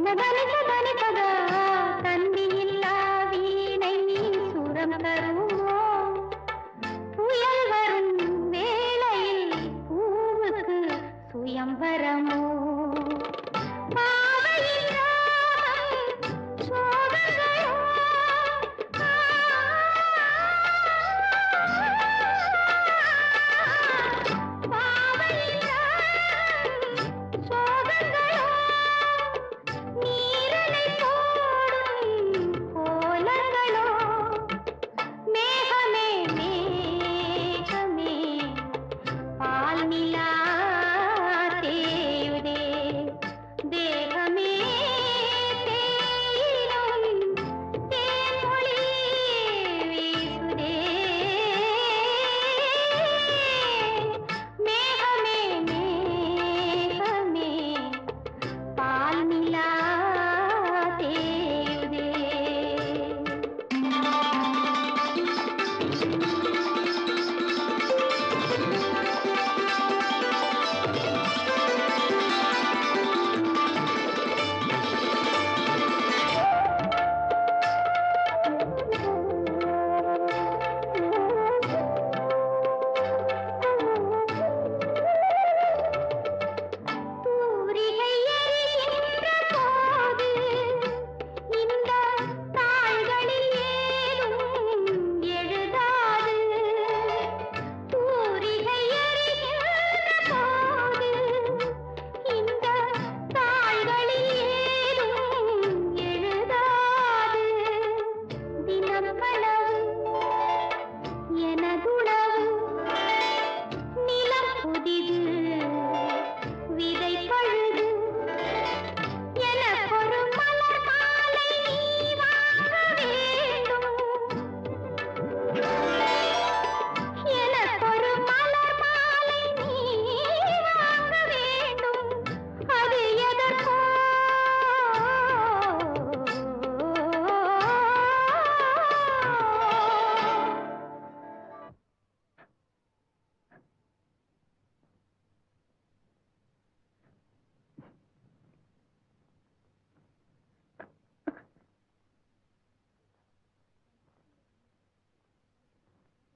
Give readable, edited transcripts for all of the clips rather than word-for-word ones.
ಧನಿ ಧನಿ ಪದ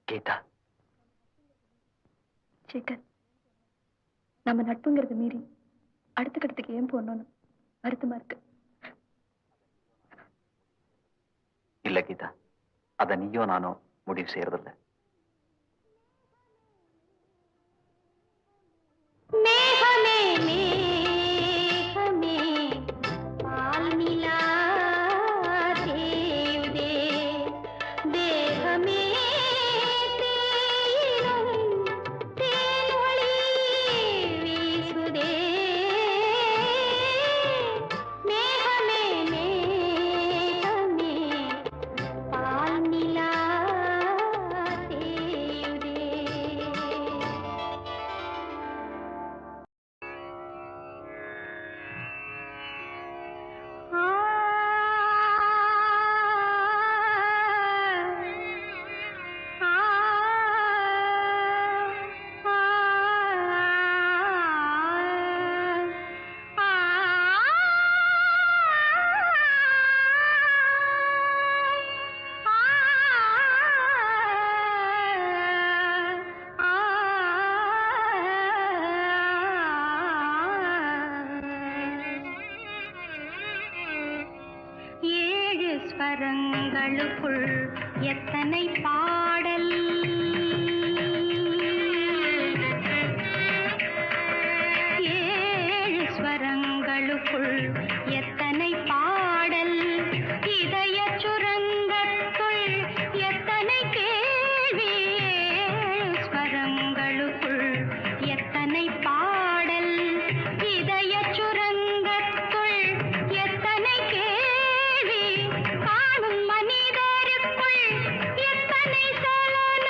கீதா, சேகர், நம்ம நட்புங்கிறது மீறி அடுத்த கட்டத்துக்கு ஏன் போகணும்னு வருத்தமா இருக்கு. இல்ல கீதா, அத நீயோ நானோ முடிவு செய்யறதில்ல. ஸ்வரங்களுக்குள் எத்தனை பாடல், ஏழு ஸ்வரங்களுக்குள் எத்தனை பாடல், இதய சுரங்கத்துள் எத்தனை கேள்வி, ஏழு ஸ்வரங்களுக்குள் எத்தனை பாடல், இதய சுரங்கத்துள் எத்தனை கேள்வி, காணும் மனிதருக்குள் எத்தனை சலனம்,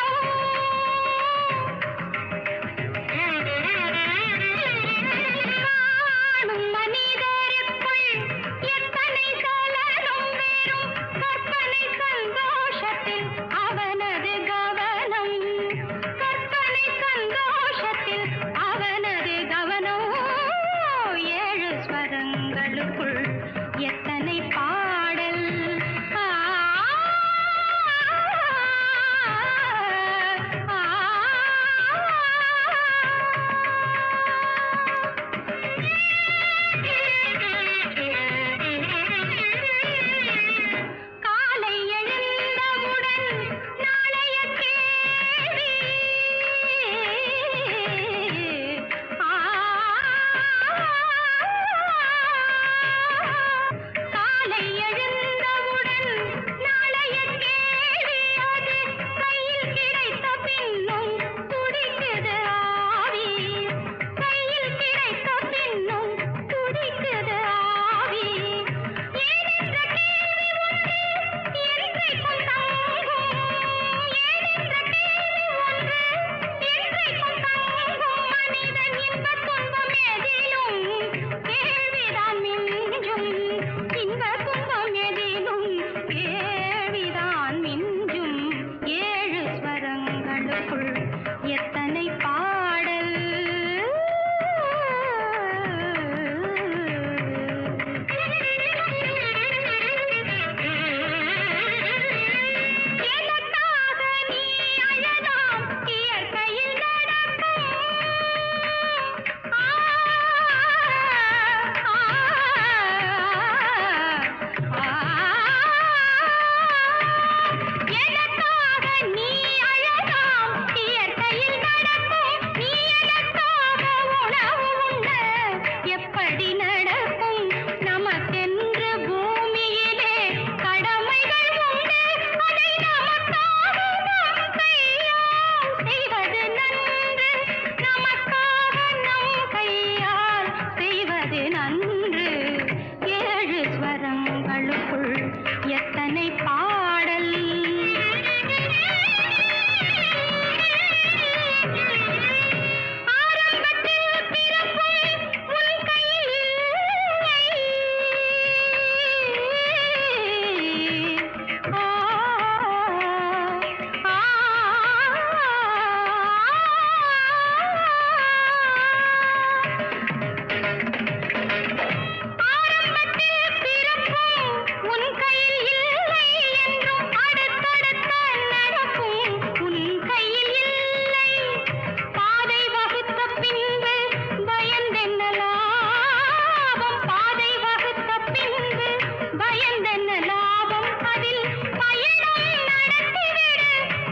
வந்தென்ன லாபம் அதில் பயணம் நடத்திவிடு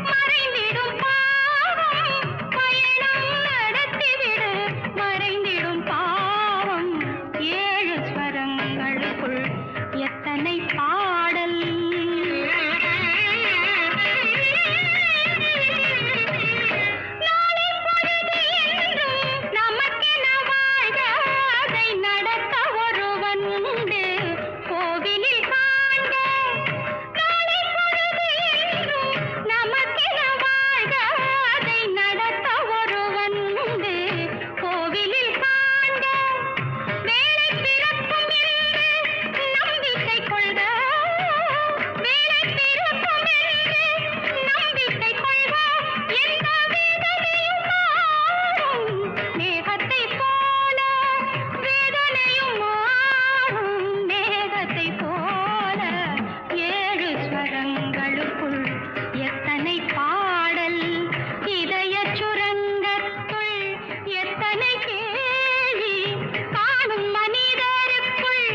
மறைந்திடும் பாவம் பயணம் நடத்திவிடு மறைந்திடும் பாவம் ஏழு ஸ்வரங்களுக்குள் எத்தனை பாடல் நாளை பொழுது என்றும் நமக்கென வாழ்க அதை நடத்த ஒருவன் உண்டு கோவிலில் காண்க நாளை பொழுது என்றும் நமக்கென வாழ்க அதை நடத்த ஒருவன் உண்டு கோவிலில் காண்க வேலை பிறக்கும் என்று நம்பிக்கை கொள்க வேலை பிறக்கும் என்று நம்பிக்கை கொள்க எந்த வேதனையும் மாறும் மேகத்தை போல வேதனையும் மாறும் மேகத்தை போல ஏழு ஸ்வரங்களுக்குள் எத்தனை பாடல் இதய சுரங்கத்துள் எத்தனை கேள்வி காணும் மனிதருக்குள்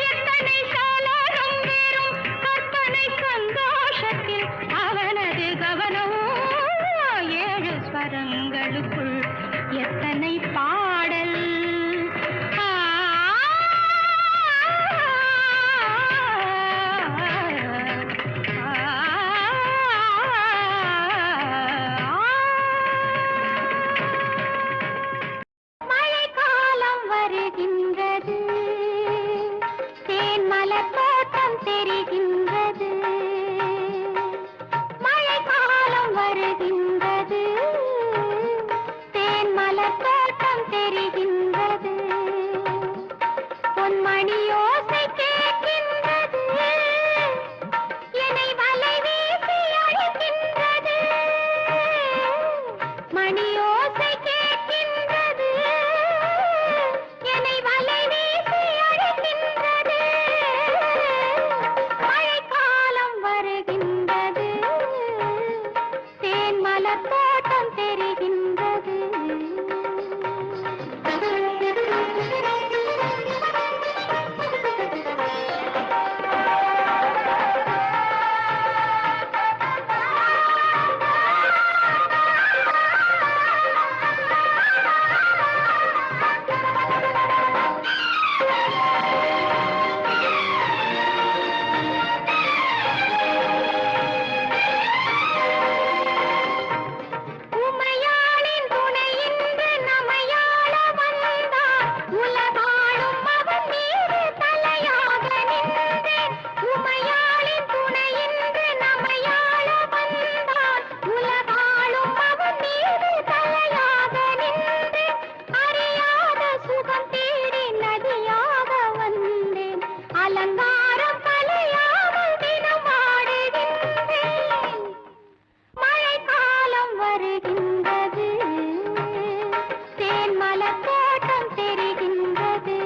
எத்தனை சலனம் வெறும் கற்பனை சந்தோஷத்தில் அவனது கவனம் ஏழு ஸ்வரங்களுக்குள் எத்தனை பாடல் ஆ மழைக்காலம் வருகின்றது தேன்மலர் தோட்டம் தெரிகின்றது மழைக்காலம் வருகின்றது தேன்மலர் தோட்டம் தெரிகின்றது பொன்மணி யோசை கேட்கின்றது என்னை வலை வீசி அழைக்கின்றது மணி யோசை கேட்கின்றது என்னை வலை வீசி அழைக்கின்றது மழைக்காலம் வருகின்றது தேன்மலர் தோட்டம் தெரிகின்றது உமையாளின் துணையின்றி நமையாள வந்தார் உலகாளும் அவன் மீது தலையாக நின்றேன் உமையாளின் துணையின்றி நமையாள வந்தார் உலகாளும் அவன் மீது தலையாக நின்றேன் அறியாத சுகம் தேடி நதியாக வந்தேன் அலங்காரம் கலையாமல் தினம் ஆடுகின்றேன் மழைக்காலம் வருகின்றது தேன்மலர் தோட்டம் தெரிகின்றது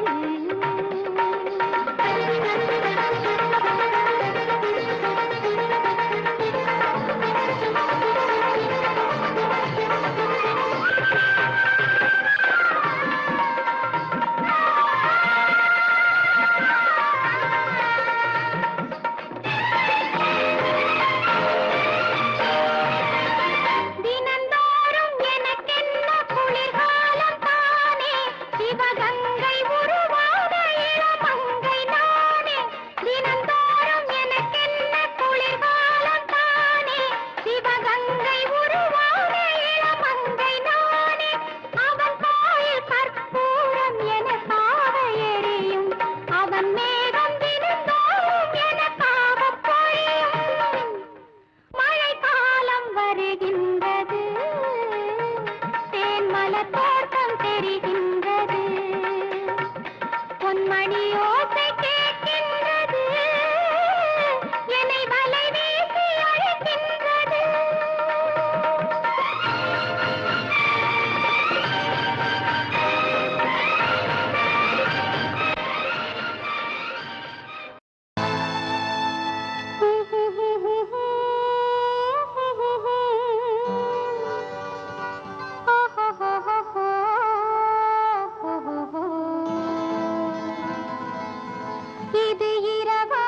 தினந்தோறும் எனக்கென்ன குளிர்காலம் தானே சிவகங்கை உருவான இளமங்கை நானே தினந்தோறும் எனக்கென்ன குளிர்காலம் தானே சிவகங்கை உருவான இளமங்கை நானே அவன் கோயில் கற்பூரம் எனக்காக எரியும் அவன் மேகம் தினந்தோறும் எனக்காக பொழியும் மழைக்காலம் வருகின்றது தேன்மலர் தோட்டம் தெரிகின்றது பொன்மணி யோசை கேட்கின்றது என்னை வலை வீசி அழைக்கின்றது இது இரவா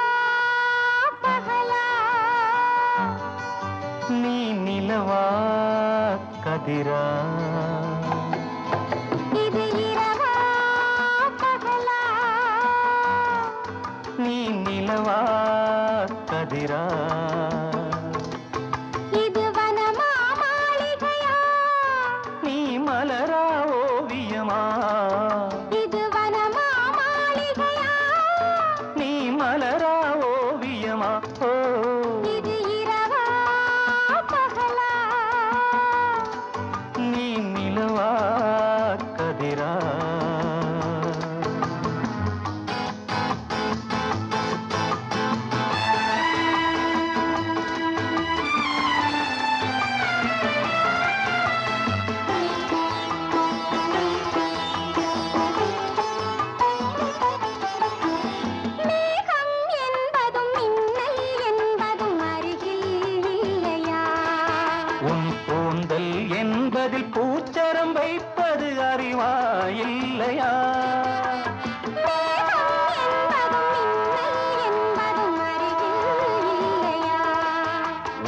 கதிரா இது இரவா பகலா நீ நிலவா கதிரா இது வனமா மாளிகையா நீ மலரா ஓவியமா இது வனமா மாளிகையா நீ மலரா ஓவியமா ஓ இது இரவா பகலா நீ நிலவா கதிரா மேகம் என்பதும் மின்னல் என்பதும் அருகில் இல்லையா உன் கூந்தல் என்பதில் பூச்சரம் வைப்பது அறிவா இல்லையா மேகம் என்பதும் மின்னல் என்பதும் அருகில் இல்லையா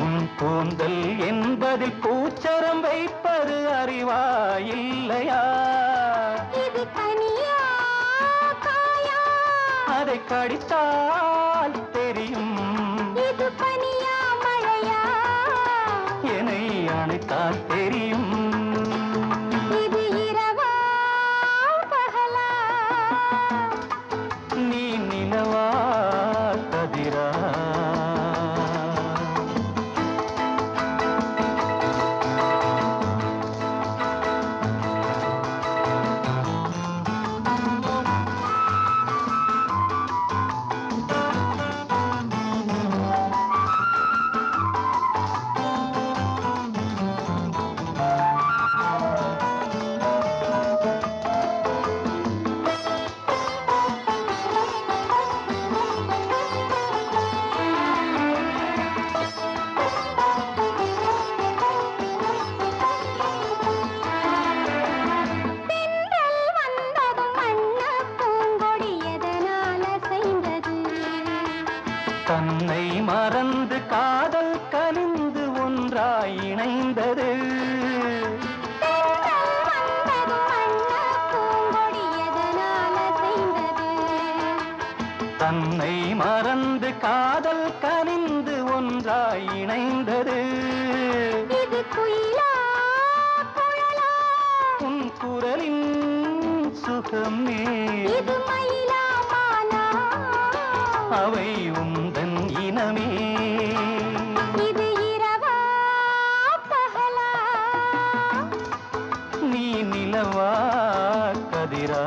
உன் கூந்தல் என்பதில் பூச்சரம் வைப்பது அறிவா இல்லையா இது கனியா காயா அதை கடித்தால் தெரியும் இது பனியா மழையா என்னை அணைத்தால் தெரியும் இது இரவா பகலா நீ நிலவா கதிரா தென்றல் வந்ததும் வண்ணப் பூங்கொடி எதனால் அசைந்தது தன்னை மறந்து காதல் கனிந்து ஒன்றாய் இணைந்தது தென்றல் வந்ததும் வண்ணப் பூங்கொடி எதனால் அசைந்தது தன்னை மறந்து காதல் கனிந்து ஒன்றாய் இணைந்தது இது குயிலா குழலா உன் குரலின் சுகமே இது மயிலா மானா அவை உந்தன் இனமே இது இரவா பகலா நீ நிலவா கதிரா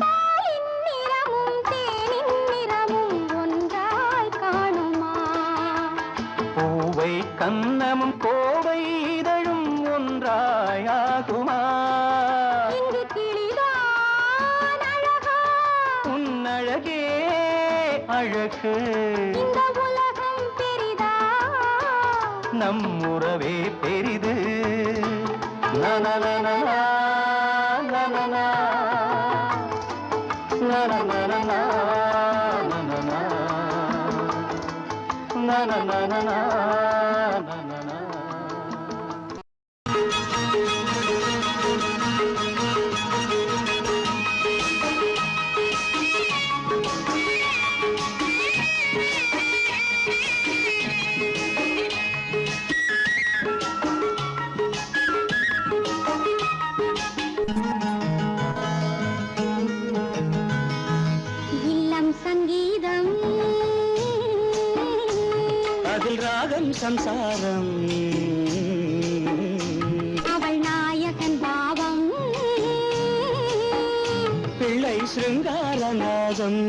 பாலின் நிறமும் தேனின் நிறமும் ஒன்றாய் காணுமா பூவை கன்னமும் கோவை இதழும் ஒன்றாயாகுமா இங்கு கிளிதான் அழகா உன் அழகே அழகு இந்த உலகம் பெரிதா நம் உறவே பெரிது நனநனனா, நனனா, நனநனனா, நனனா, நனநனனா, நனனா. இல்லம் சங்கீதம் அதில் ராகம் சம்சாரம் அவள் நாயகன் பாவம் பிள்ளை சிருங்காரநாதம்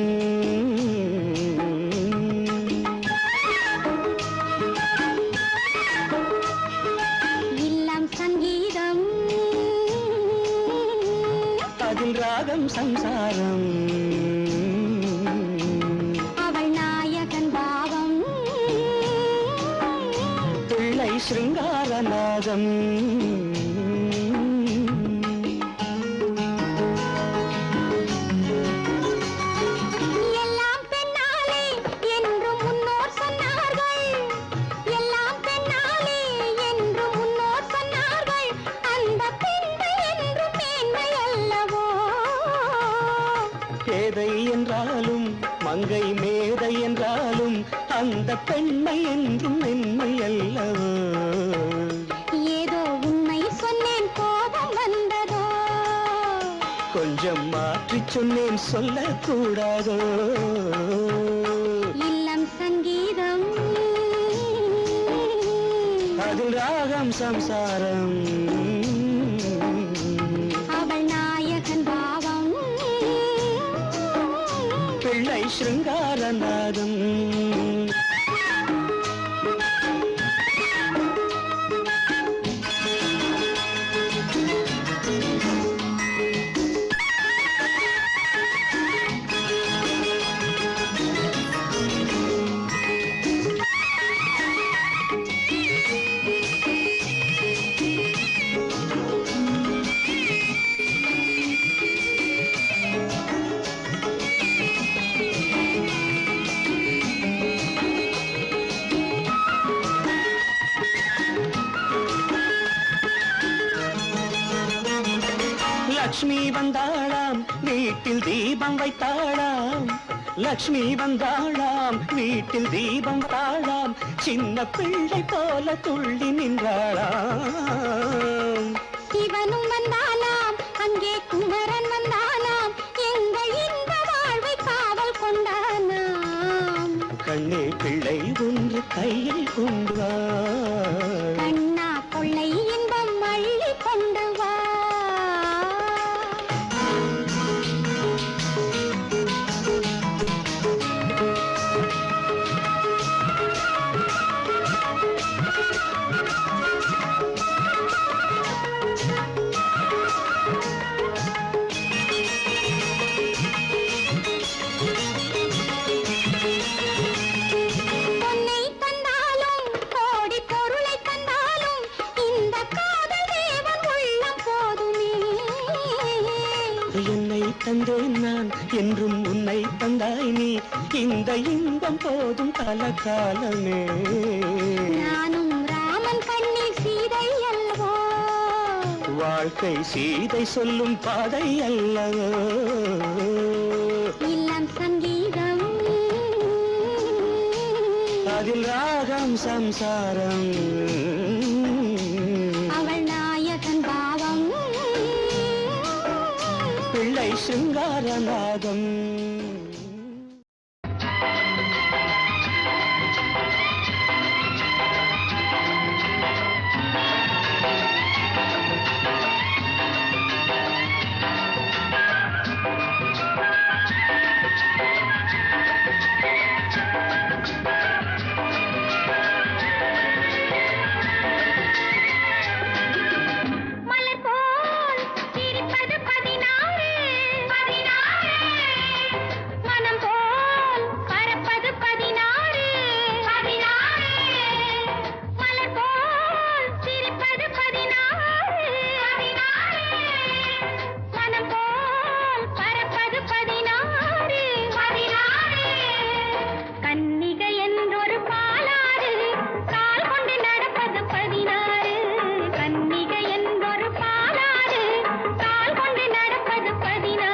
இல்லம் சங்கீதம் அதில் ராகம் சம்சாரம் அவள் நாயகன் பாவம் சங்கீதம். எல்லாம் பெண்ணாலே என்று முன்னோர் சொன்னார்கள், எல்லாம் பெண்ணாலே என்று முன்னோர் சொன்னார்கள், அந்த பெண்மை என்று மேன்மை அல்லவோ. பேதை என்றாலும் மங்கை மேதை என்றாலும் அந்த பெண்மை என்றும் மென்மை அல்லவோ. ஏதோ உண்மை சொன்னேன் கோபம் வந்ததோ, கொஞ்சம் மாற்றிச் சொன்னேன் சொல்லக்கூடாதோ. இல்லம் சங்கீதம், அதில் ராகம் சம்சாரம், அவள் நாயகன் பாவம், பிள்ளை சிருங்காரநாதம். லக்ஷ்மி வந்தாளாம் வீட்டில் தீபம் வைத்தாளாம், லக்ஷ்மி வந்தாளாம் வீட்டில் தீபம் தாளாம், சின்ன பிள்ளை போல துள்ளி நின்றாளாம். சிவனும் வந்தானாம் அங்கே குமரன் வந்தானாம், எங்கள் இந்த வாழ்வை காவல் கொண்டானாம். கண்ணே பிள்ளை ஒன்று கையில் கொண்டு வா, கண்ணா கொள்ளை இன்பம் அள்ளி கொண்டு வா. பொன்னை தந்தாலும் கோடி பொருளை தந்தாலும் இந்த காதல் தேவன் உள்ளம் போதுமே. என்னை தந்தேன் நான் என்றும் உன்னை தந்தாய் நீ, இந்த இன்பம் போதும் கலகாலமே. நானும் ராமன் கண்ணில் சீதை அல்லவோ, வாழ்க்கை சீதை சொல்லும் பாதை அல்லவோ. இல்லம் சங்கீதம், அதில் ராகம் சம்சாரம், அவள் நாயகன் பாவம், பிள்ளை சிருங்காரநாதம். மலர் போல் சிரிப்பது 16, 16, மனம் போல் பறப்பது 16, 16, மலர் போல் சிரிப்பது 16, 16, மனம் போல் பறப்பது 16, 16, கன்னிகை என்றொரு பாலாறு கால் கொண்டு நடப்பது 16, கன்னிகை என்றொரு பாலாறு கால் கொண்டு நடப்பது 16.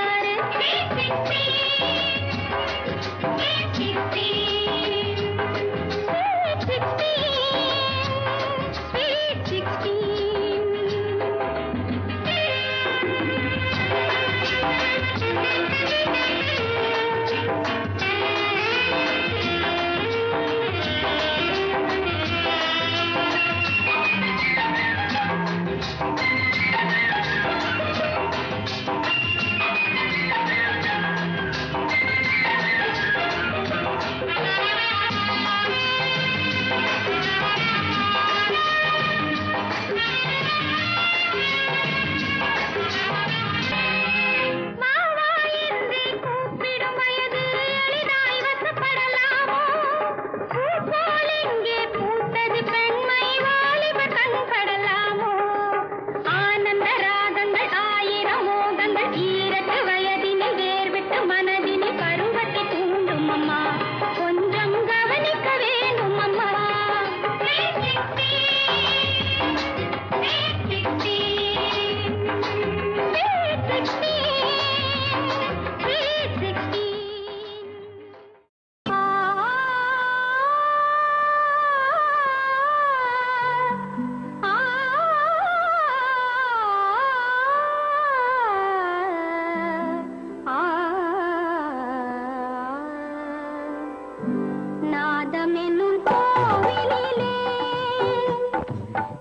நாதமென்னும் கோவிலிலே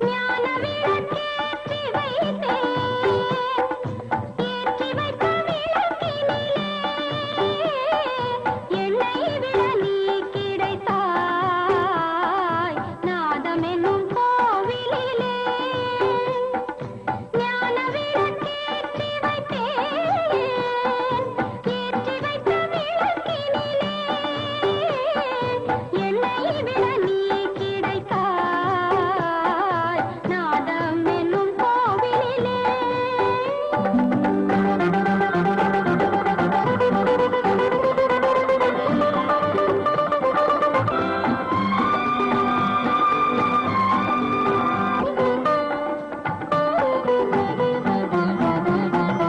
ஞான விளக்கேற்றி வைத்தேன். ஏற்றி வைத்த விளக்கினிலே எண்ணெய் விட நீ கிடைத்தாய். நாதமென்னும் கோவிலிலே ஞான விளக்கேற்றி வைத்தேன். ஏற்றி வைத்த விளக்கினிலே எண்ணெய் விட நீ கிடைத்தாய். நாதமென்னும் கோவிலிலே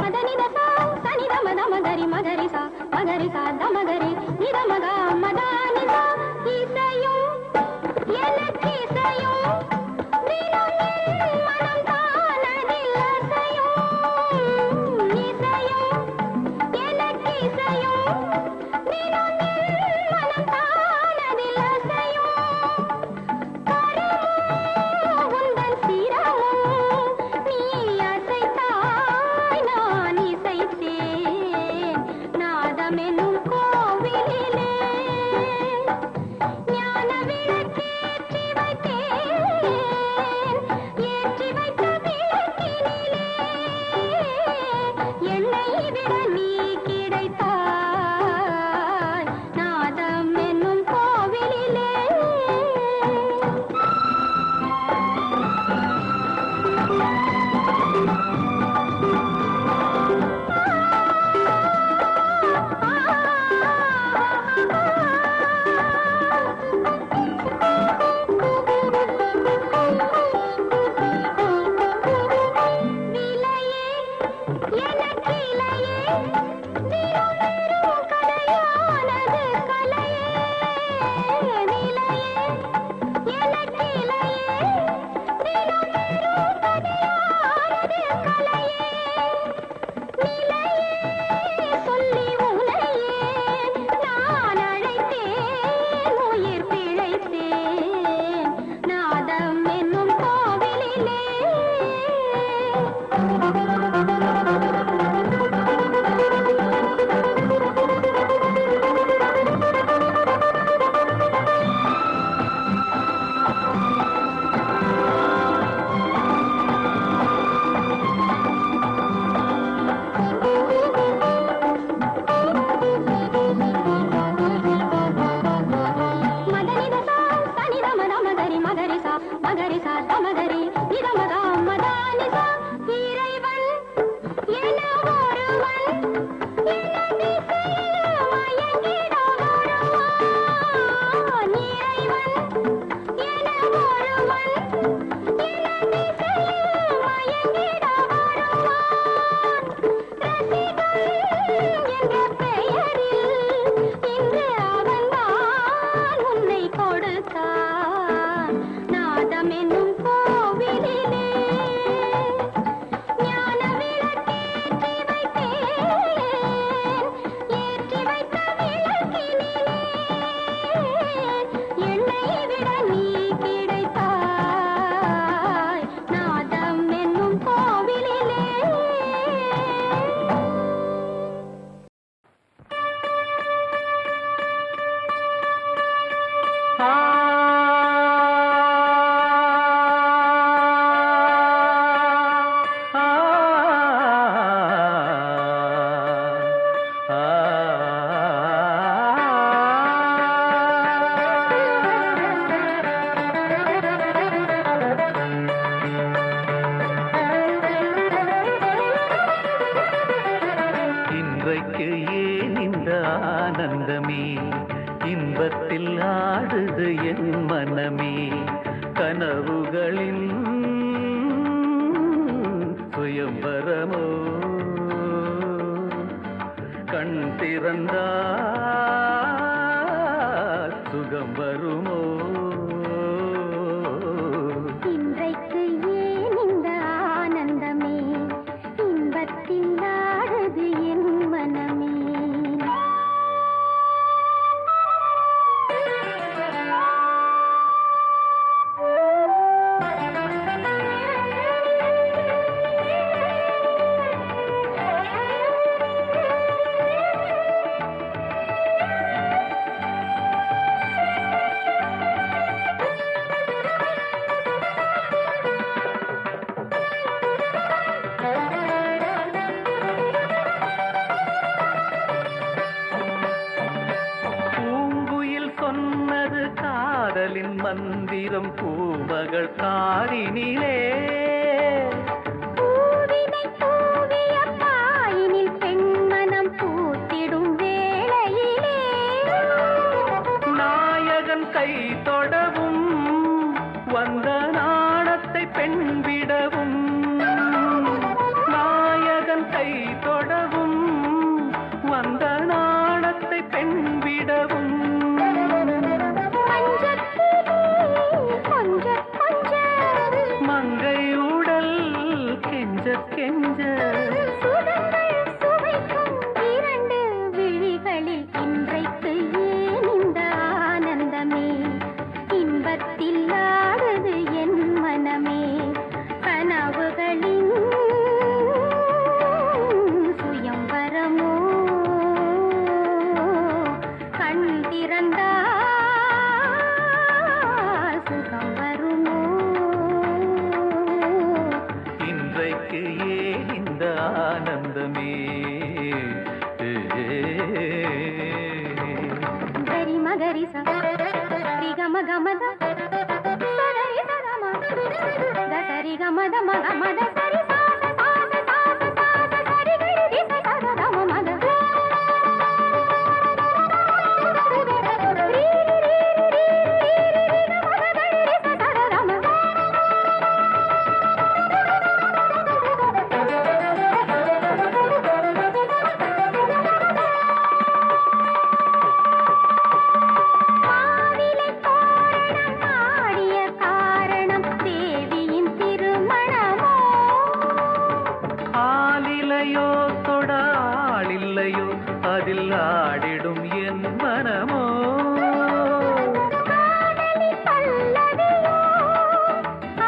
மதனிதசா சனிதமத மகரி மகரிசா மகரிசா தமகரி நிதமக மதானிசா. இசையும் எனக்கு இசையும் தினம் என் மனம் தானதில் அசையும். இசையும் எனக்கு இசையும் தினம் என் மனம் தானதில் அசையும். கரமும் உந்தன் சிரமும் நீ அசைத்தாய் நான் இசைத்தேன். நாதமென்னும் கோவிலிலே ஞான விளக்கேற்றி வைத்தேன். ஏற்றி வைத்த விளக்கினிலே எண்ணெய் விட நீ கிடைத்தாய். நாதமென்னும் கோவிலிலே விலையே எனக்கு இலையே தினம் வெறும் கதையானது கலையே. விலையே எனக்கு இலையே தினம் வெறும் கதையானது கலையே. நிலையே சொல்லி உனையே நான் அழைத்தேன். உயிர் பிழைத்தேன். நாதம் என்னும் கோவிலிலே மதனிதசா சனிதமத மகரி மகரிசா மகரிசா தமகரி நிதமக மதானிசா. இறைவன் என ஒருவன் எனதிசையில் மயங்கிட வருவான். இறைவன் என ஒருவன் எனதிசையில் மயங்கிட வருவான். ரசிகன் என்ற பெயரில் இன்று அவன்தான் உன்னை கொடுத்தான். நாதமென்னும் கோவிலிலே ஞான விளக்கேற்றி வைத்தேன். ஏற்றி வைத்த விளக்கினிலே எண்ணெய் விட நீ கிடைத்தாய். நாதமென்னும் கோவிலிலே இன்றைக்கு ஏன் இந்த ஆனந்தமே, இன்பத்தில் ஆடுது என் மனமே. கனவுகளின் சுயம்பரமோ, கண் திறந்தால் சுகம் வருமோ. இன்றைக்கு ஏன் இந்த ஆனந்தமே, இன்பத்தில் ஆடுது என் மனமே. மந்திரம் பூமகள் காரினிலே பூவினை பூவிய பாயினில் பெண்மனம் பூத்திடும் வேளையிலே நாயகன் கை தொடவும் வந்த நாணத்தை பெண் விடவும் நாயகன் கை தொடவும் வந்த நாணத்தை பெண் விடவும் மங்கை உடல் கெஞ்ச கெஞ்ச சுவைக்கும் இரண்டு விழிகளில் இன்றைக்கு ஏன் இந்த ஆனந்தமே இன்பத்தில் ஆடுது என் மனமே கனவுகளின் சுயம்பரமோ கண் திறந்தா சுகம் வருமோ இன்றைக்கு ஏன் இந்த ஆனந்தமே ಗರಿ ಮಗರಿ ಸರಿ ಗಮ ಗಮದ ಸರಿ ಸರಮ ಸರಿ ಗಮದ ಮಗ ಮದ ಸರಿ ಸಾಸ ಸಾಸ ಸಾಸ ಸಾಸ ಸರಿ ಗರಿ ದಿಸ ಸದ ಗಮ ಮದ ರೀ ರೀ ರೀ ರೀ ರೀ ಗಮ ಗರಿ ದಿಸ ಸದ ಗಮ மாவிலை தோரணம் ஆடிய காரணம் தேவியின் திருமணமோ ஆளிலையோ தொடாளில்லையோ அதில் ஆடிடும் என் மனமோ காதலி பல்லவியோ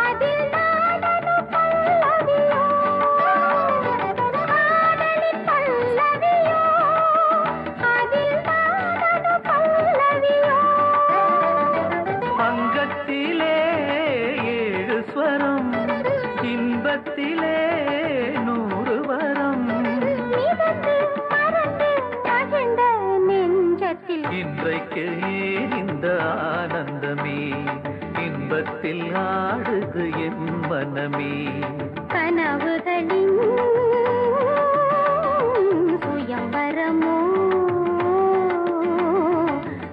அதில் நாடனு பல்லவியோ காதலி பல்லவியோ அதில் நாடனு பல்லவியோ அங்கத்திலே 7 ஸ்வரம் இன்பத்திலே 100 வரம் மிதந்து மறந்து மகிழ்ந்த நெஞ்சத்தில் இன்றைக்கு ஏன் இந்த ஆனந்தமே இன்பத்தில் ஆடுது என் மனமே கனவுகளின் சுயம்பரமோ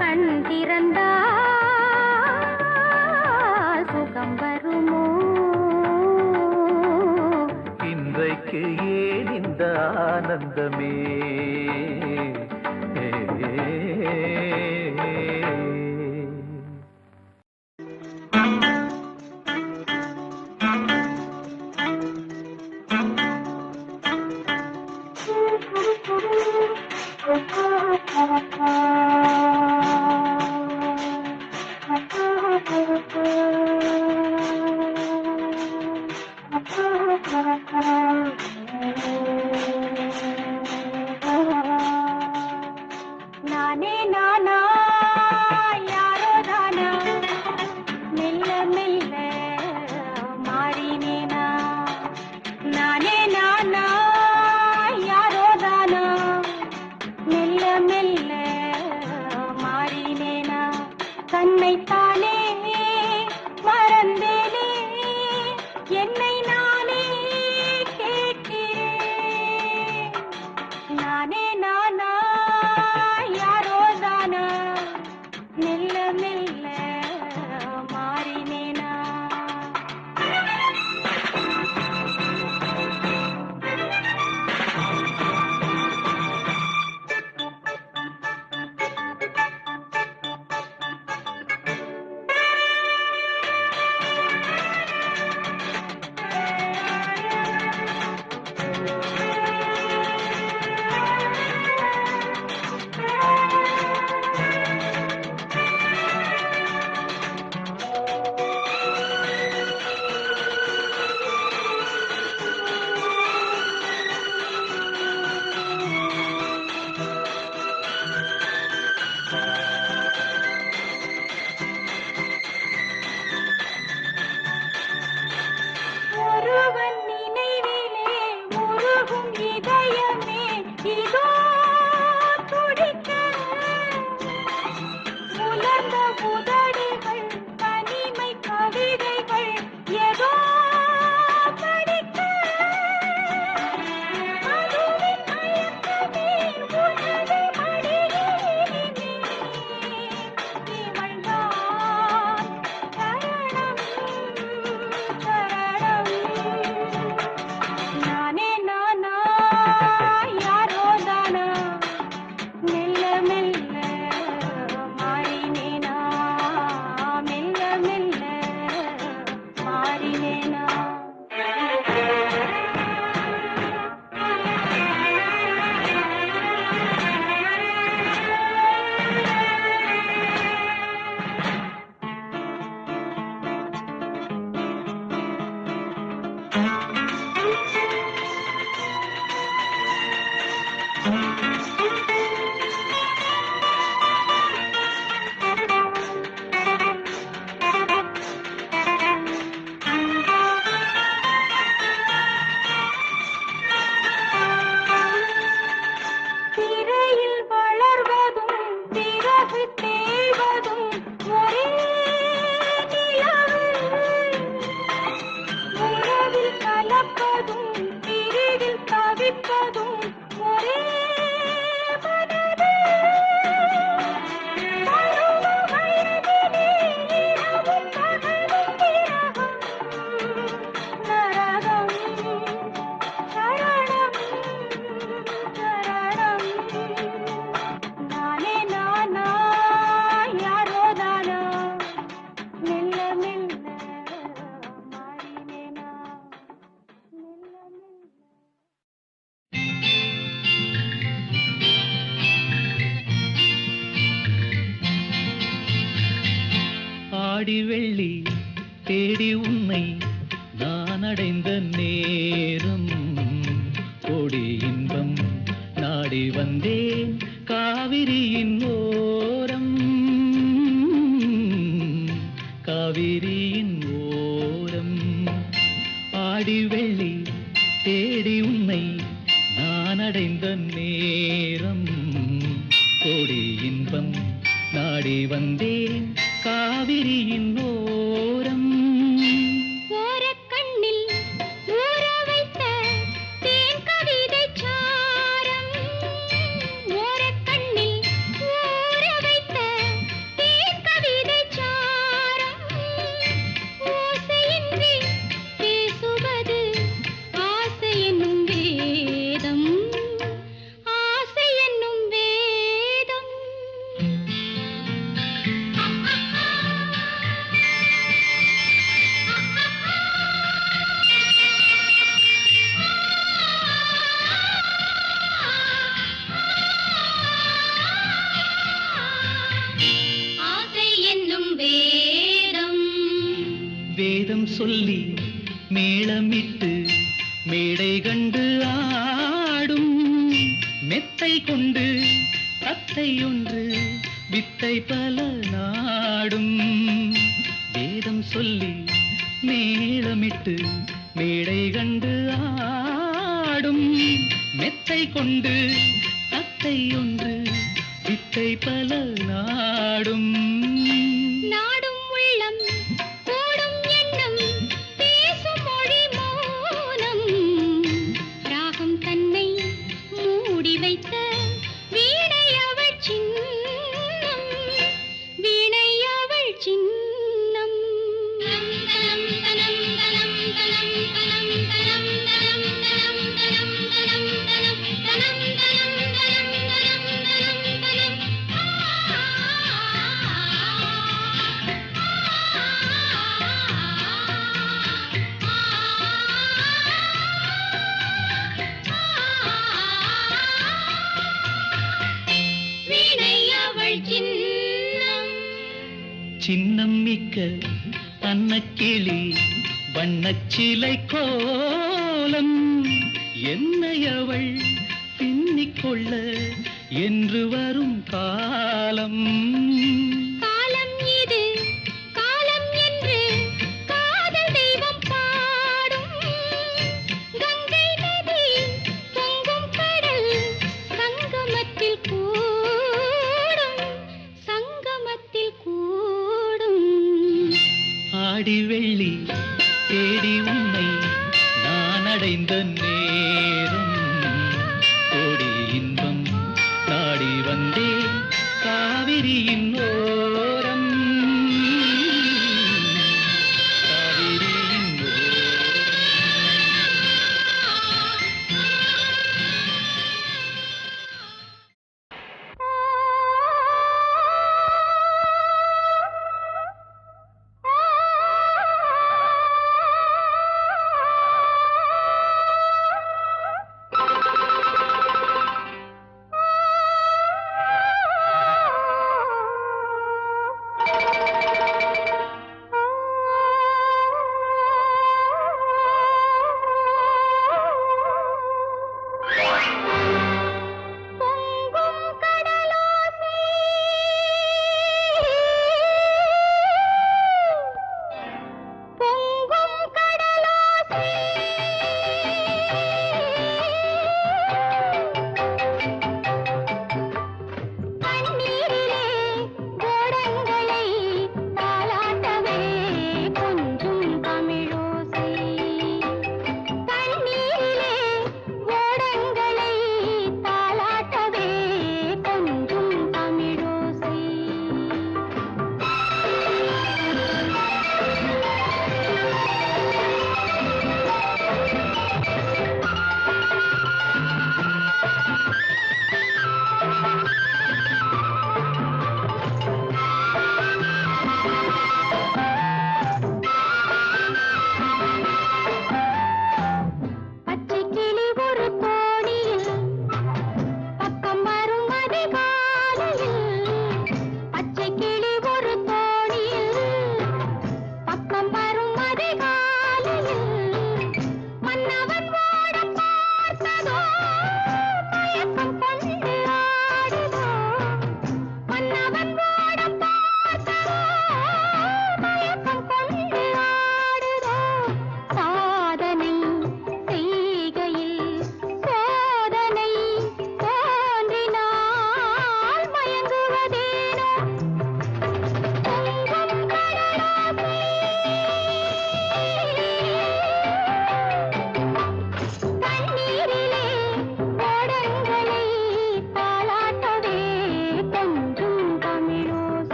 கண் திறந்தா சுகம் வருமோ இன்றைக்கு ஏன் இந்த ஆனந்தமே நானே நானா யாரோ தானா மெல்ல மெல்ல மாறினேனா நானே நானா யாரோ தானா மெல்ல மெல்ல மாறினேனா தன்னைத்தானே மறந்தேனே என்னை நானே கேட்கிறேன் நானே நானா யாரோ தானா மெல்ல மெல்ல மாறினேனா தேடி உன்னை நான் அடைந்த நேரம் கோடி இன்பம் நாடி வந்தேன் காவிரியின் ஓரம் காவிரியின் ஓரம் ஆடி வெள்ளி தேடி உன்னை நான் அடைந்த நேரம் கோடி இன்பம் நாடி வந்தேன் காவிரியின் ஓரம் ஓரக்கண்ணில் ஊற வைத்த தேன் கவிதை சாரம் ஓரக்கண்ணில் ஊற வைத்த தேன் கவிதை சாரம் ஓசையின்றி பேசுவது ஆசை என்னும் வேதம் ஆசை என்னும் வேதம் ஆசை என்னும் வேதம் வேதம் சொல்லி மேளமிட்டு மேடை கண்டு ஆடும் மெத்தை கொண்டு தத்தை ஒன்று வித்தை பல நாடும் வேதம் சொல்லி மேளமிட்டு மேடை கண்டு ஆடும் மெத்தை கொண்டு தத்தை ஒன்று வித்தை பல நாடும் நாடும் உள்ளம் கூடும் எண்ணம் பேசும் மொழி மௌனம் ராகம் தன்னை மூடி வைத்த வீணை அவள் சின்னம் வீணை அவள் சின்னம் தனம் தனம் தனம் தனம் தனம் தனம் தனம் தனம் தனம் தனம் தனம் தனம் தனம் தனம் தனம் தனம் வீணை அவள் சின்னம் சின்னம் மிக்க அன்னக்கிளி வண்ணச்சிலை கோலம் என்னை அவள் பின்னிக்கொள்ள என்று வரும் காலம் காலம் இது காலம் என்று காதல் தெய்வம் பாடும் கங்கை நதி பொங்கும் கடல் சங்கமத்தில் கூடும் சங்கமத்தில் கூடும் ஆடி வெள்ளி தேடி உன்னை நான் அடைந்த நேரம் கோடி இன்பம் நாடி வந்தேன் காவிரியின் ஓரம் காவிரியின் ஓரம்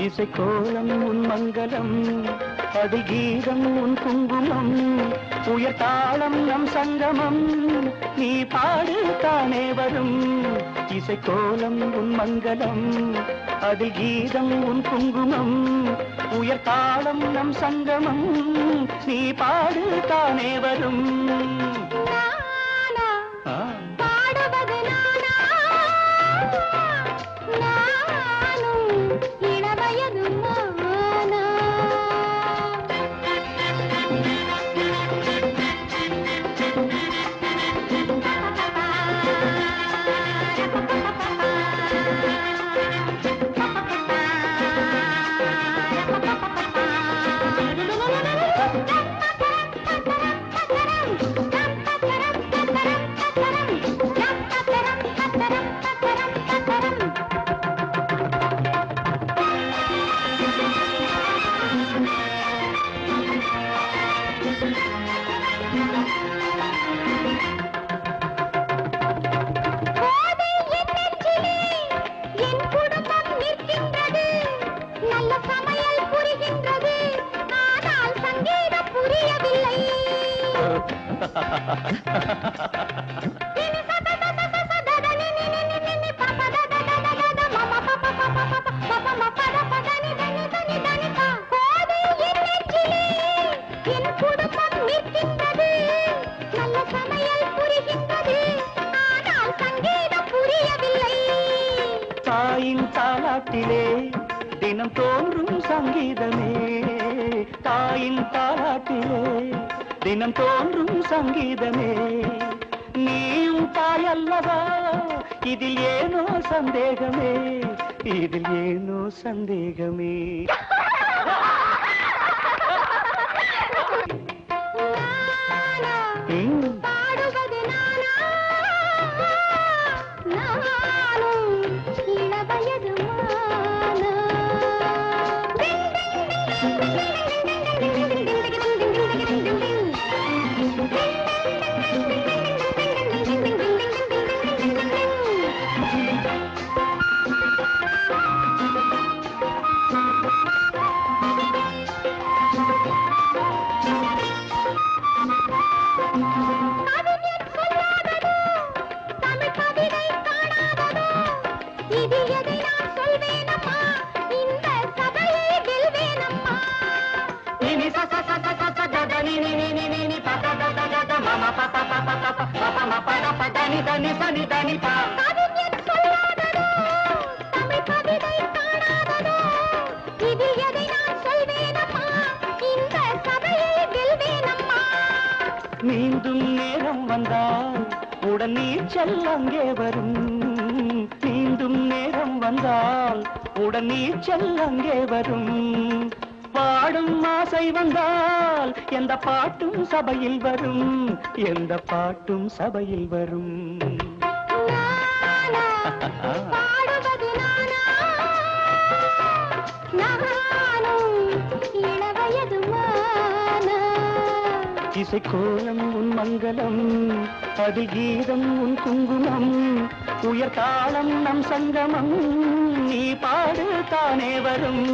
இசைக்கோலம் உன் மங்களம், அது கீதம் உன் குங்குமம், உயர்தாளம் நம் சங்கமம், நீ பாடு தானே வரும். இசைக்கோலம் உன் மங்களம், அது கீதம் உன் குங்குமம், உயர்தாளம் நம் சங்கமம், நீ பாடு தானே வரும். தாயின் தாலாட்டிலே தினம் தோன்றும் சங்கீதமே, தாயின் தாலாட்டிலே தினம் தோன்றும் சங்கீதமே, நீயும் தாயல்லவா, இதில் ஏனோ சந்தேகமே, இதில் ஏனோ சந்தேகமே. மீண்டும் நேரம் வந்தால் உடன் நீச்சல் அங்கே வரும், மீண்டும் நேரம் வந்தால் உடன் நீச்சல் அங்கே வரும், பாடும் ஆசை வந்தால் எந்த பாட்டும் சபையில் வரும், எந்த பாட்டும் சபையில் வரும். இசைக்கோலம் உன் மங்களம், அதில் கீதம் உன் குங்குமம், உயர்தாளம் நம் சங்கமம், நீ பாடு தானே வரும்.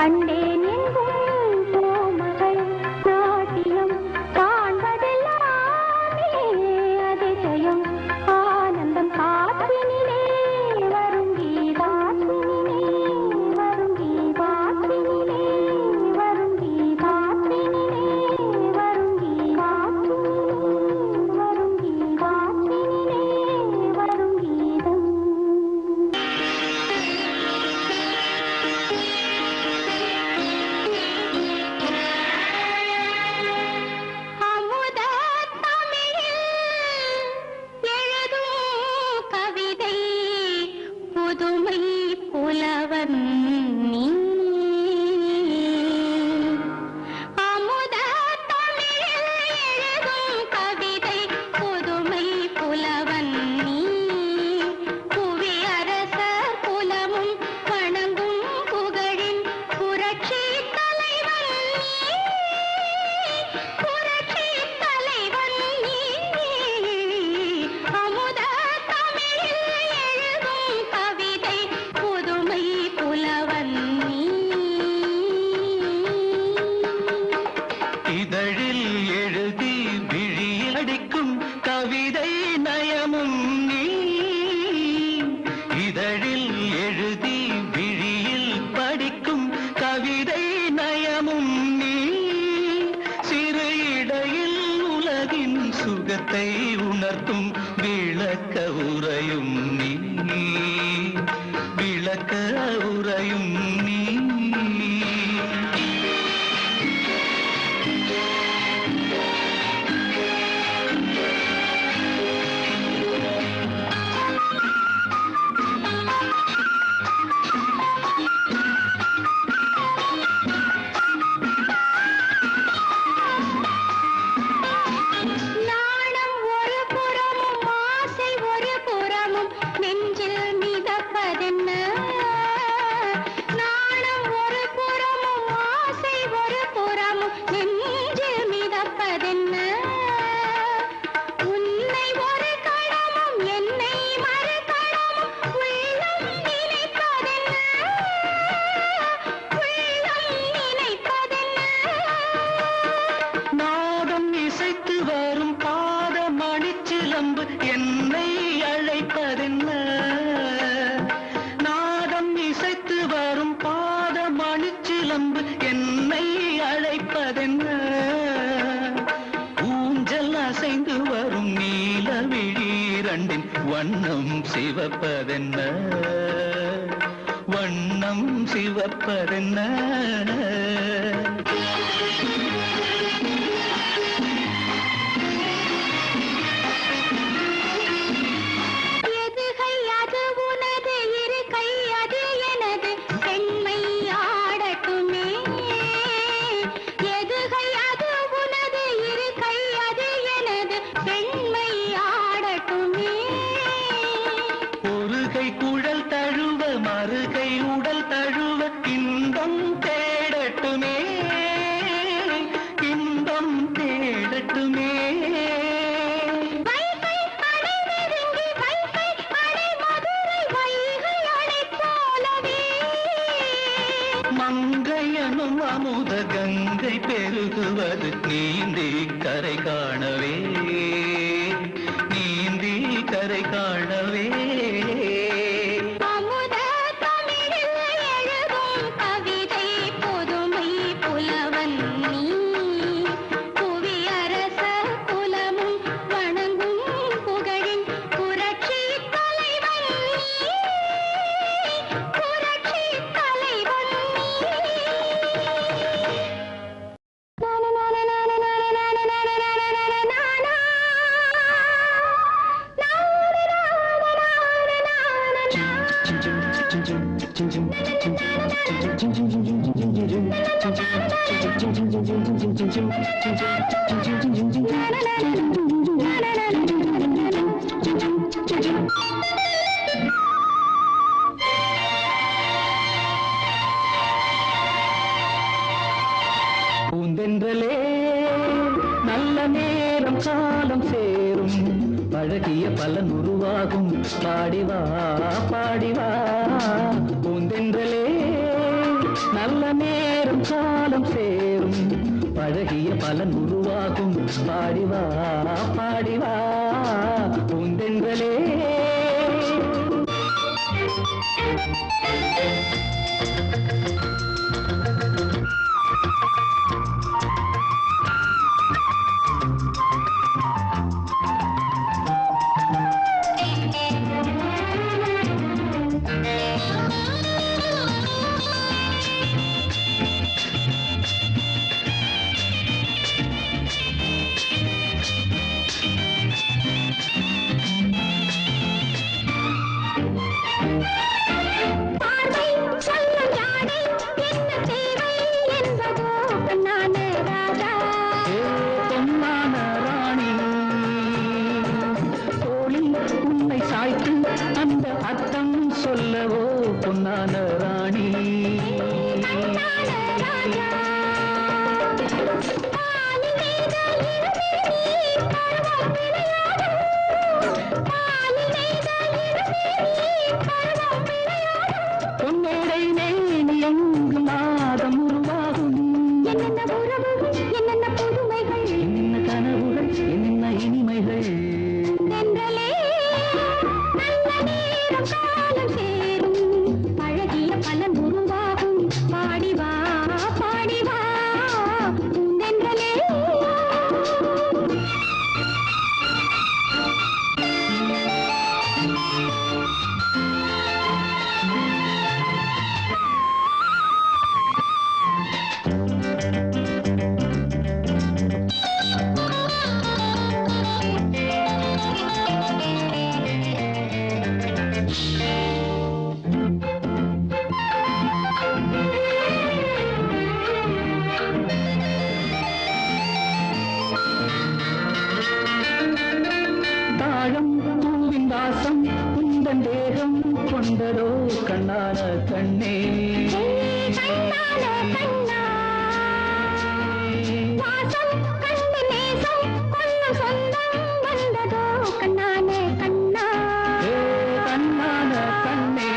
கண்டேன் எங்கும் கோமகள் நாட்டியம் காண்பதெல்லாமே அதிசயம் ஆனந்தம் காற்றினிலே வரும் கீதாற்றினிலே வரும் கீதாற்றினிலே வரும் கீதாற்றினிலே வரும் கீதாற்றினிலே வரும் கீதாற்றினிலே வரும் கீதம் அமுதத் தமிழில் எழுதும் கவிதை புதுமை புலவன் நீ. அமுதத் தமிழில் எழுதும் கவிதை புதுமை புலவன் நீ. புவி அரசர் குலமும் வணங்கும் புகழின் புரட்சி தலைவன் நீ. புரட்சி தலைவன் நீ. அமுதத் தமிழில் எழுதும் கவிதை புதுமை புலவன் நீ. இதழில் எழுதி விழியில் அடிக்கும் கவிதை நயமும் நீ. இதழில் எழுதி விழியில் படிக்கும் கவிதை நயமும் நீ. சிறு இடையில் உலகின் சுகத்தை உணர்த்தும் விளக்க உரையும் நீ. விளக்க உரையும் நீ. நாணம் ஒரு புறமும் ஆசை ஒரு புறமும் நெஞ்சில் மிதப்பதென்ன. நாணம் ஒரு புறமும் ஆசை ஒரு புறமும் நெஞ்சில் மிதப்பதென்ன. உன்னை ஒரு கணமும் என்னை மறு கணமும் உள்ளம் நினைப்பதென்ன. உள்ளம் நினைப்பதென்ன. நாதம் இசைத்து வரும் பாத மணிச்சிலம்பு என்னை அழைப்பதென்ன. நாதம் இசைத்து வரும் பாத மணிச்சிலம்பு என்னை அழைப்பதென்ன. ஊஞ்சல் அசைந்து வரும் நீல விழிரண்டின் வண்ணம் சிவப்பதென்ன. வண்ணம் சிவப்பதென்ன. எதுகை அது உனது இரு கை அது எனது பெண்மை ஆடட்டுமே. எதுகை அது உனது இரு கை அது எனது பெண்மை ஆடட்டுமே. ஒரு கை குழல் தழுவ மறுகை உடல் தழுவ இன்பம் தேடட்டுமே. இன்பம் தேடட்டுமே. வைகை அணை நெருங்கி வைகை அணை மதுரை வைகை அணை போலவே. மங்கையனும் அமுத கங்கை பெருகுவது நீந்தி கரை காணவே. நீந்தி கரை காணவே. அமுதத் தமிழில் எழுதும் கவிதை புதுமை புலவன் நீ. புவி அரசர் குலமும் வணங்கும் புகழின் புரட்சி தலைவன் நீ. புரட்சி தலைவன் நீ. பூந்தென்றலே நல்ல நேரம் காலம் சேரும் பழகிய பலன் உருவாகும் பாடிவா பாடிவா பூந்தென்றலே நல்ல நேரம் அழகிய பலன் உருவாகும். பாடிவா பாடிவா பூந்தென்றலே. சொல்லவோ பொன்னான ராணி. பொன்னேடை நேனி எங்கு மாதம் உருவாகும். என்னென்ன உறவுகள், என்னென்ன புதுமைகள், என்னென்ன கனவுகள், என்னென்ன இனிமைகள். அழகிய பலன் உருவாகும். பாடிவா பாடிவா பூந்தென்றலே. தேகம் கொண்டதோ கண்ணான கண்ணே. வாசம் கண்ணு நேசம் கொள்ள சொந்தம் வந்ததோ கண்ணான கண்ணா. கண்ணான கண்ணே.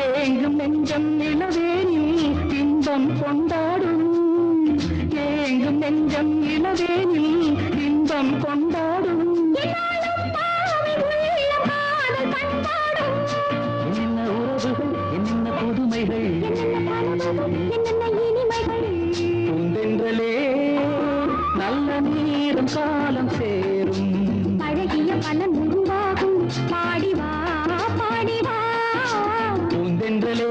ஏங்கும் நெஞ்சம் இளவேனில் இன்பம் கொண்டாடும். ஏங்கும் நெஞ்சம் இளவேனில் இன்பம் கொண்டாடும். என்னென்ன உறவுகள், என்னென்ன புதுமைகள், என்னென்ன இனிமைகள். பூந்தென்றலே நல்ல நேரம் காலம் சேரும். அழகிய பலன் உருவாகும். பாடிவா பாடிவா பூந்தென்றலே.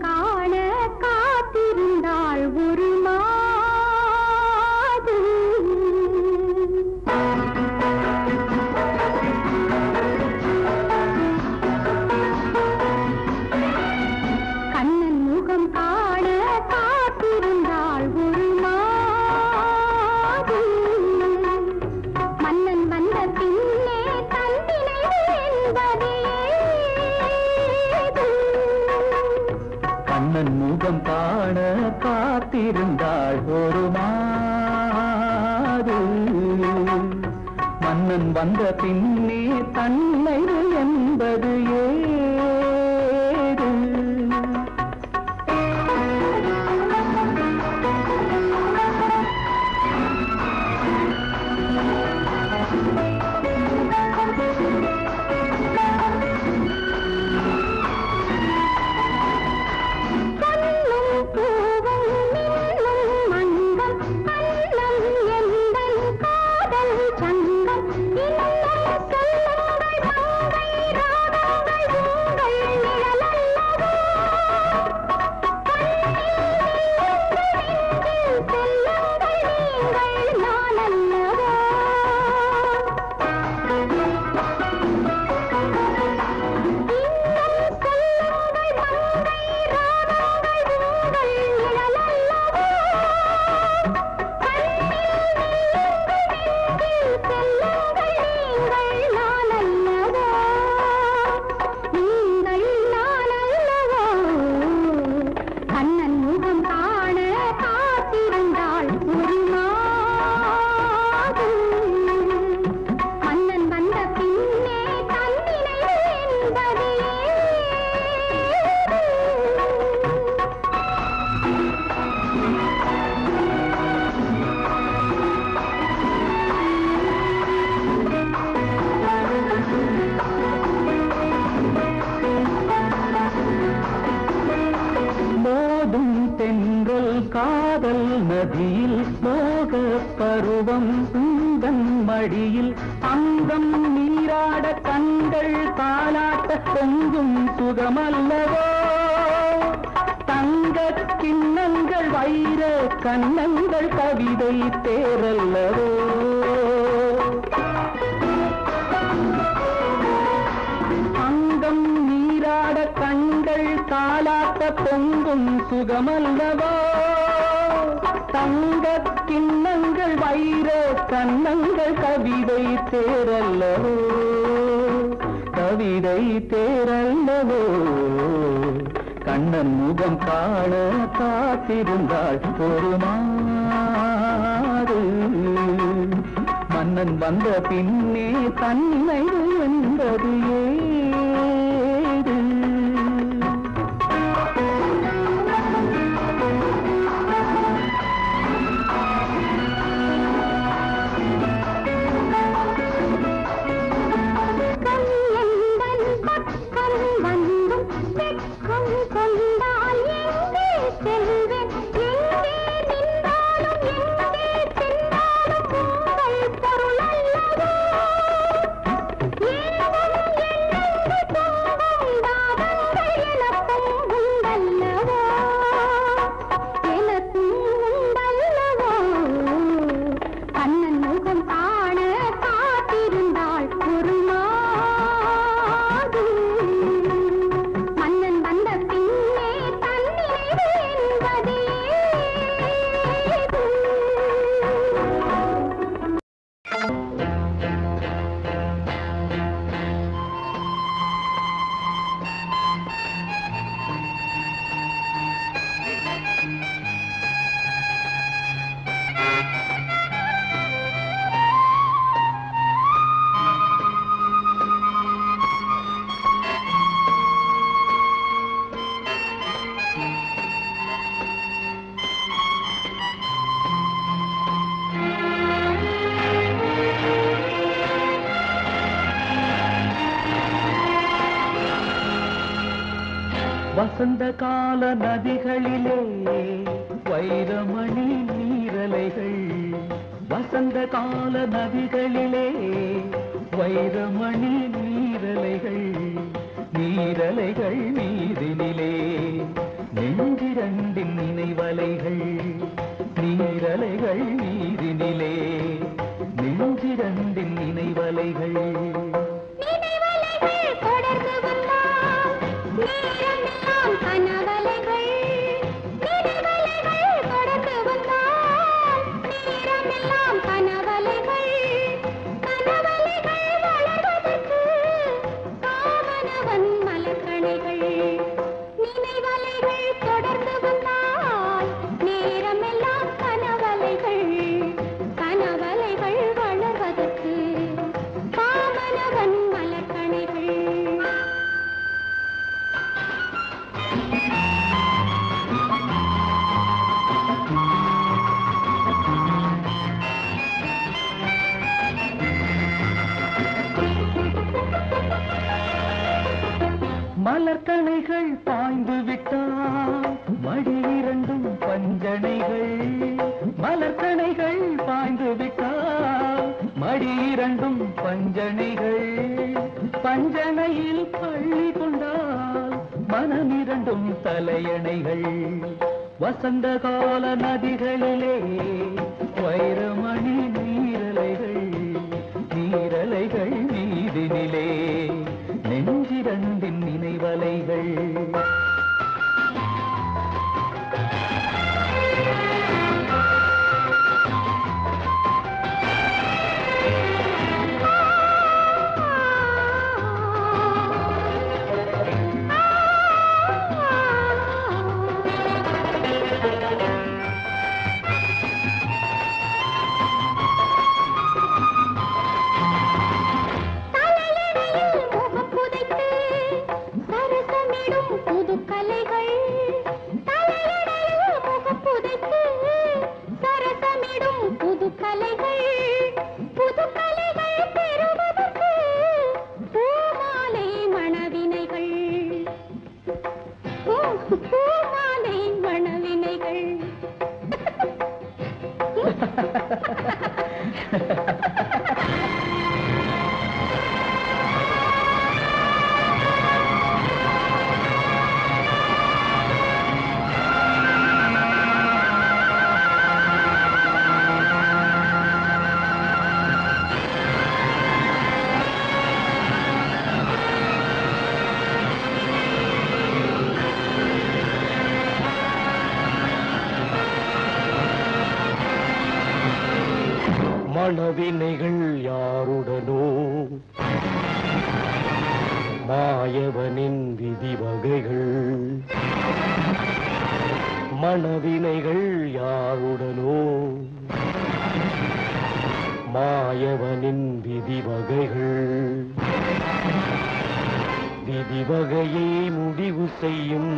காண காத்திருந்தாள் ஒரு மாது. கண்ணன் முகம் காண காத்திருந்தாள் ஒரு மாது. மன்னன் வந்த பின்னே தந்தினை என்பதே. கண்ணன் முகம் காண காத்திருந்தாள் ஒரு மாது. மன்னன் வந்த பின்னே தன்னை என்பது ஏது. சங்கம் இன்னும் சொல்லுங்கள் மங்கை ராகங்கள் காதல் நதியில் மோக பருவம் உந்தன் மடியில் அங்கம் நீராட கண்கள் தாலாட்ட பொங்கும் சுகமல்லவோ தங்க கிண்ணங்கள் வைர கண்ணங்கள் கவிதை தேரல்லவோ அங்கம் நீராட கண்கள் தாலாட்ட பொங்கும் சுகமல்லவோ தங்க கிண்ணங்கள் வைர கண்ணங்கள் கவிதை தேரல்லவோ கவிதை தேரல்லவோ கண்ணன் முகம் காண காத்திருந்தாள் ஒரு மாறு மன்னன் வந்த பின்னே தன்னை என்பது ஏது வசந்த கால நதிகளிலே வைரமணி நீரலைகள் வசந்த கால நதிகளிலே வைரமணி நீரலைகள் நீரலைகள் நீரினிலே நெஞ்சிரண்டின் நினைவலைகள் நீரலைகள் நீரினிலே நெஞ்சிரண்டின் நினைவலைகள் மலர்கணைகள் பாய்ந்து விட்டால் மடி இரண்டும் பஞ்சனைகள் மலர்கணைகள் பாய்ந்து விட்டால் மடி இரண்டும் பஞ்சனைகள் பஞ்சனையில் பள்ளி கொண்டால் மனம் இரண்டும் தலையணைகள் வசந்த கால நதிகளிலே வைரமணி நீரலைகள் நீரலைகள் நீதினிலே நெஞ்சிரண்டின் நினைவலைகள் பூமாலை மணவினைகள் மனவினைகள் யாருடனோ மாயவனின் விதி வகைகள் மனவினைகள் யாருடனோ மாயவனின் விதி வகைகள் விதி வகையை முடிவு செய்யும்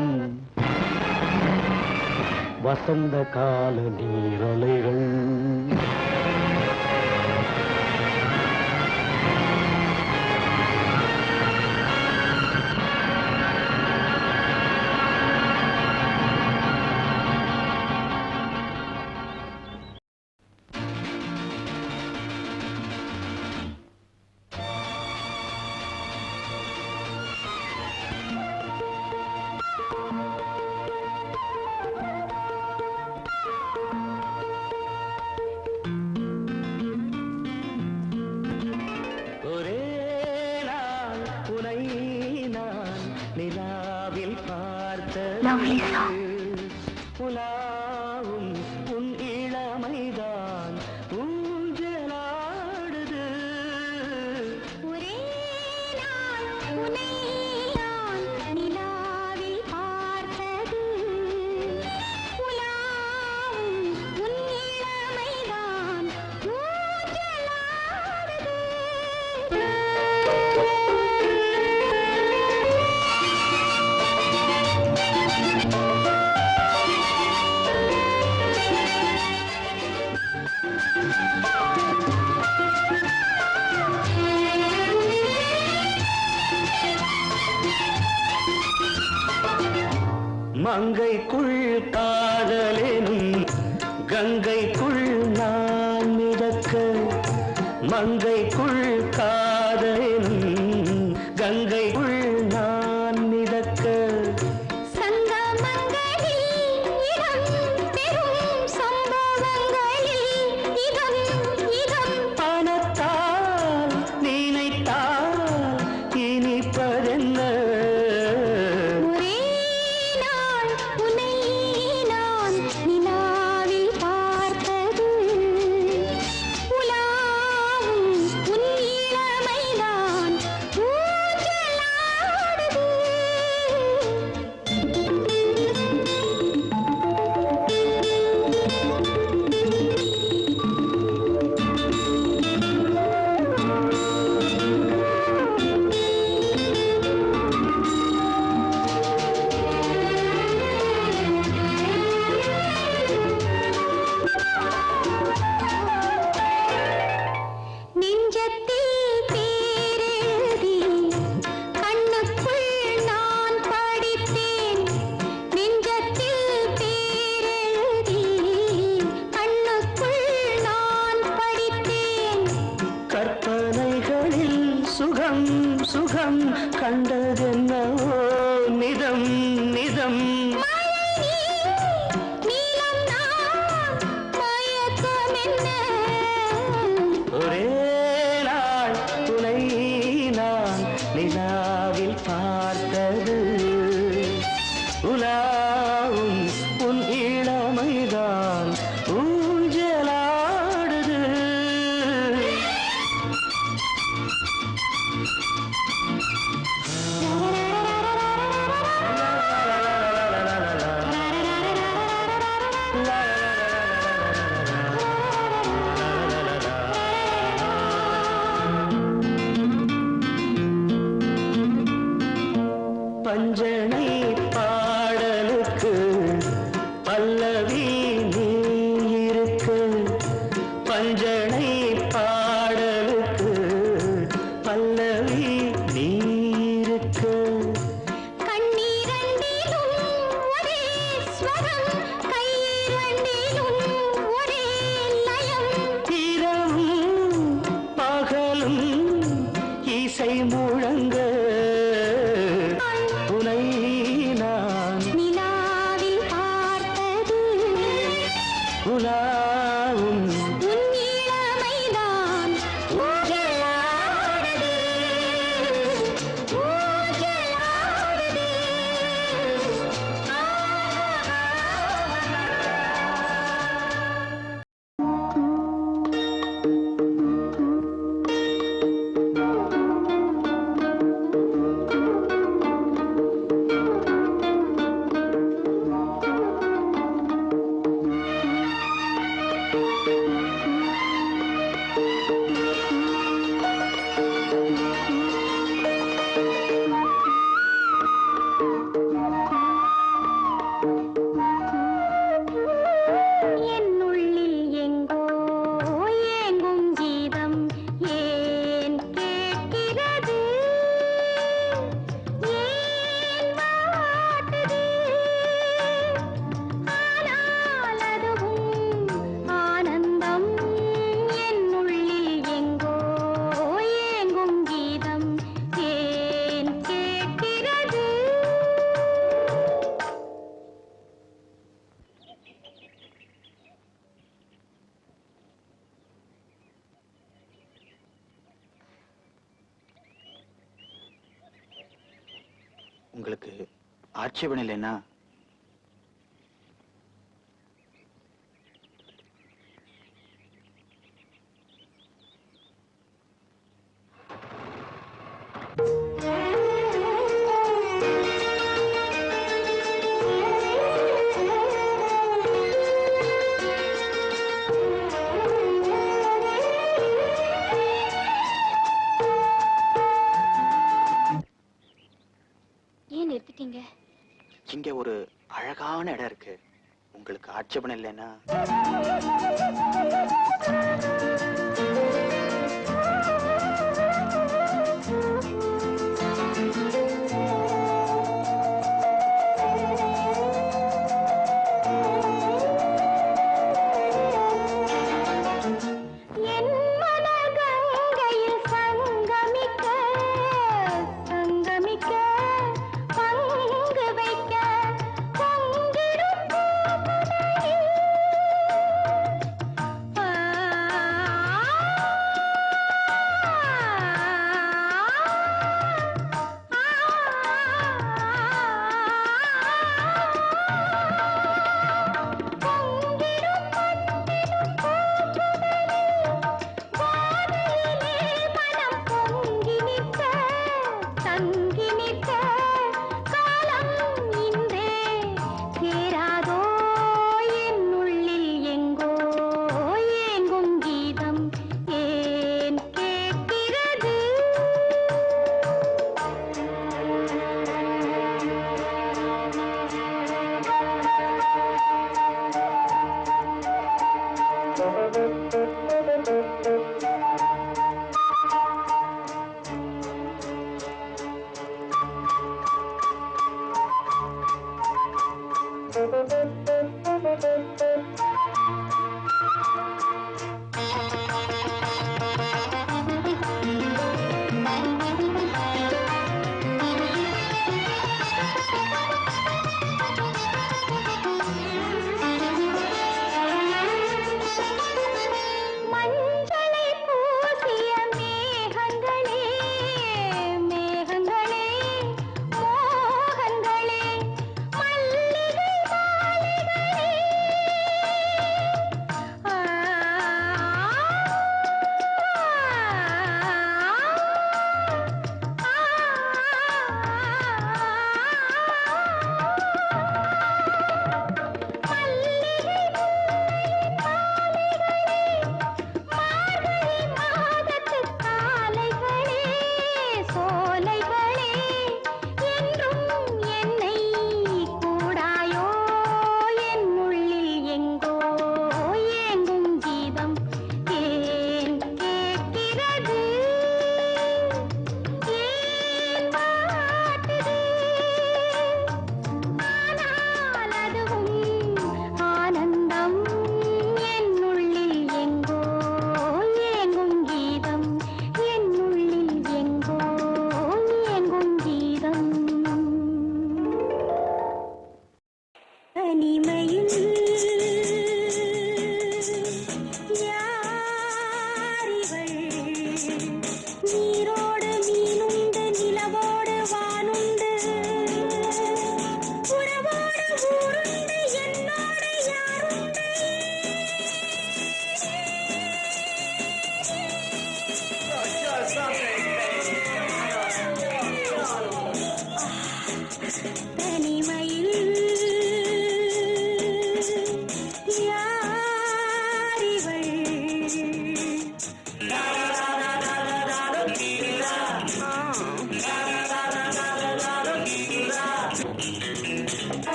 வசந்த கால நீரலைகள் Lovely song. புலாவும் உன் இளமைதான் ஊஞ்சலாடுது ஒரே நாள் உன்னை நான் நிலாவில் பார்த்தது உலாவும் உன் இளமைதான் மங்கைக்குள் காதலெனும் கங்கைக்குள் நான் மிதக்க மங்கைக்குள் காதலெனும் கங்கைக்குள் நான் மிதக்க சங்கமங்களில் இடம் பெறும் சம்பவங்களில் இதம் பணத்தால் நினைத்தால் இனிப்பதென்ன ஒரே நாள் உன்னை நான் நிலாவில் பார்த்தது உலாவும் உன் இளமைதான் ஊஞ்சலாடுது நெஞ்சத்தில் பேரெழுதி கண்ணுக்குள் நான் படித்தேன் நெஞ்சத்தில் பேரெழுதி கண்ணுக்குள் நான் படித்தேன் கற்பனைகளில் சுகம் சுகம் கண்டதென்னவோ நிதம் நிதம் நீலம் நான் மயக்கம் என்ன ஒரே நாள் துணை நான் நிலாவில் பார்த்தது உலாவும் உன் இளமைதான் ஊஞ்சலாடுது உங்களுக்கு ஆட்சேபணம் இல்லைன்னா ஏன் நிறுத்திட்டீங்க? இங்க ஒரு அழகான இடம் இருக்கு. உங்களுக்கு ஆட்சேபணம் இல்லைன்னா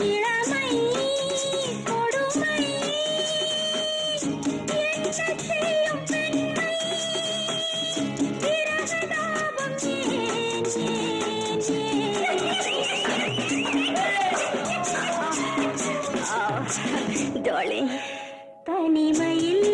இளமை கொடுமை என்ன செய்யும் பெண்மை பிரகதாபம் டார்லிங் தனிமையில்